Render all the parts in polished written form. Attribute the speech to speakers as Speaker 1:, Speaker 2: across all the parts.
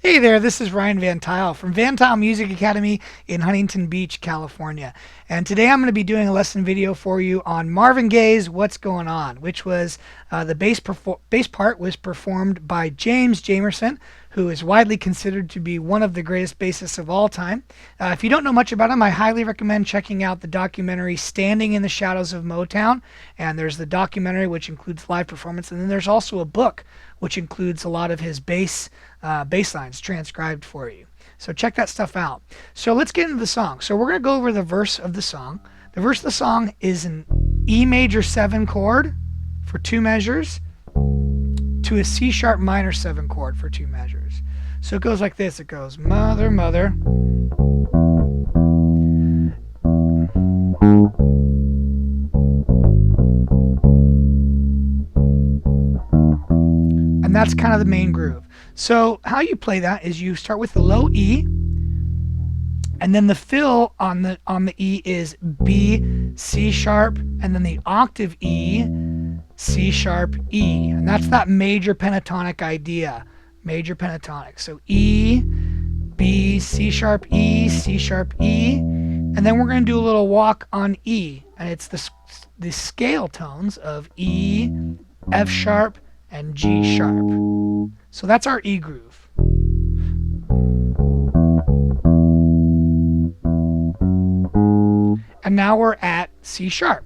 Speaker 1: Hey there, this is Ryan Van Tuyl from Van Tuyl Music Academy in Huntington Beach, California. And today I'm going to be doing a lesson video for you on Marvin Gaye's What's Going On, which was the bass part was performed by James Jamerson, who is widely considered to be one of the greatest bassists of all time. If you don't know much about him, I highly recommend checking out the documentary Standing in the Shadows of Motown. And there's the documentary, which includes live performance, and then there's also a book which includes a lot of his bass lines transcribed for you. So check that stuff out. So let's get into the song. So we're going to go over the verse of the song. The verse of the song is an E major 7 chord for 2 measures to a C sharp minor 7 chord for 2 measures. So it goes like this. It goes mother, mother. And that's kind of the main groove. So how you play that is you start with the low E, and then the fill on the E is B, C sharp, and then the octave E, C sharp, E. And that's that major pentatonic idea. Major pentatonic. So E, B, C sharp, E, C sharp, E. And then we're going to do a little walk on E. And it's the scale tones of E, F sharp, and G sharp. So that's our E groove. And now we're at C sharp.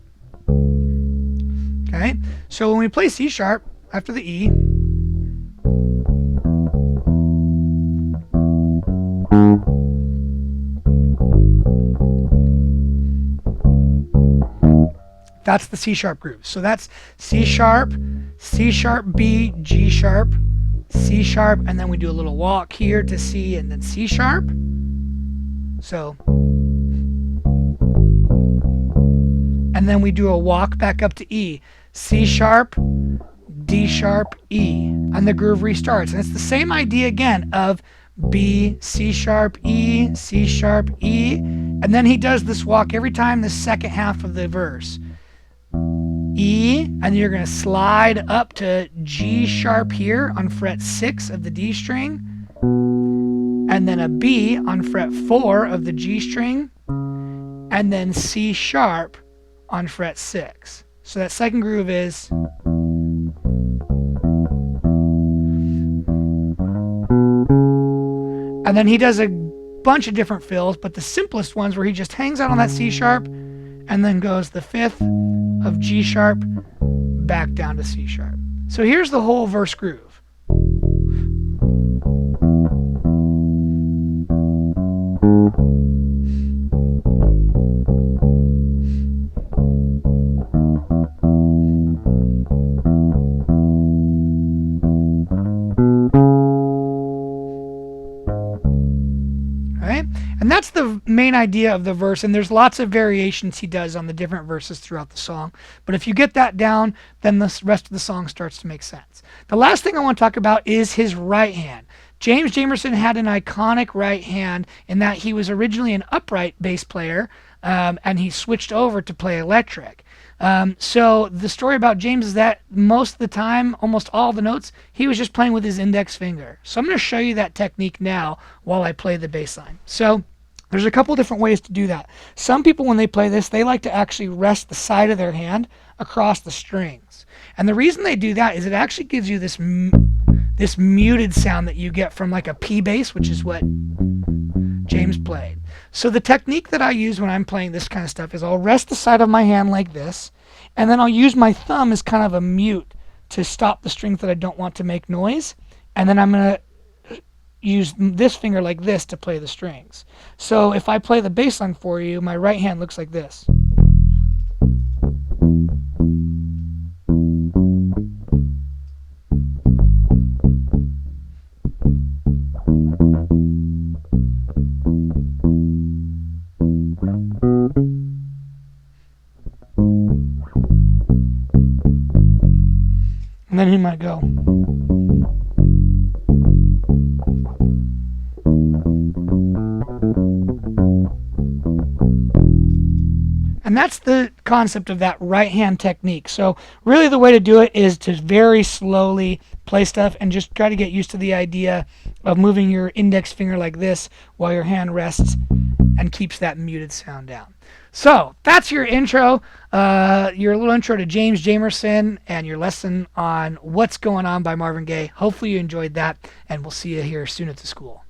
Speaker 1: Okay? So when we play C sharp after the E, that's the C sharp groove. So that's C sharp, B, G sharp, C sharp, and then we do a little walk here to C and then C sharp. So, and then we do a walk back up to E, C sharp, D sharp, E, and the groove restarts. And it's the same idea again of B, C sharp, E, C sharp, E, and then he does this walk every time the second half of the verse. E, and you're going to slide up to G sharp here on fret 6 of the D string, and then a B on fret 4 of the G string, and then C sharp on fret 6. So that second groove is and then he does a bunch of different fills, but the simplest ones where he just hangs out on that C sharp and then goes the 5th of G sharp back down to C sharp. So here's the whole verse groove. And that's the main idea of the verse, and there's lots of variations he does on the different verses throughout the song. But if you get that down, then the rest of the song starts to make sense. The last thing I want to talk about is his right hand. James Jamerson had an iconic right hand in that he was originally an upright bass player, and he switched over to play electric. So the story about James is that most of the time, almost all the notes, he was just playing with his index finger. So I'm going to show you that technique now while I play the bass line. So there's a couple different ways to do that. Some people, when they play this, they like to actually rest the side of their hand across the strings. And the reason they do that is it actually gives you this muted sound that you get from like a P bass, which is what James played. So the technique that I use when I'm playing this kind of stuff is I'll rest the side of my hand like this, and then I'll use my thumb as kind of a mute to stop the strings that I don't want to make noise, and then I'm going to use this finger like this to play the strings. So if I play the bass line for you, my right hand looks like this. And then he might go. And And that's the concept of that right hand technique. So really the way to do it is to very slowly play stuff and just try to get used to the idea of moving your index finger like this while your hand rests and keeps that muted sound down. So that's your intro, your little intro to James Jamerson and your lesson on What's Going On by Marvin Gaye. Hopefully you enjoyed that, and we'll see you here soon at the school.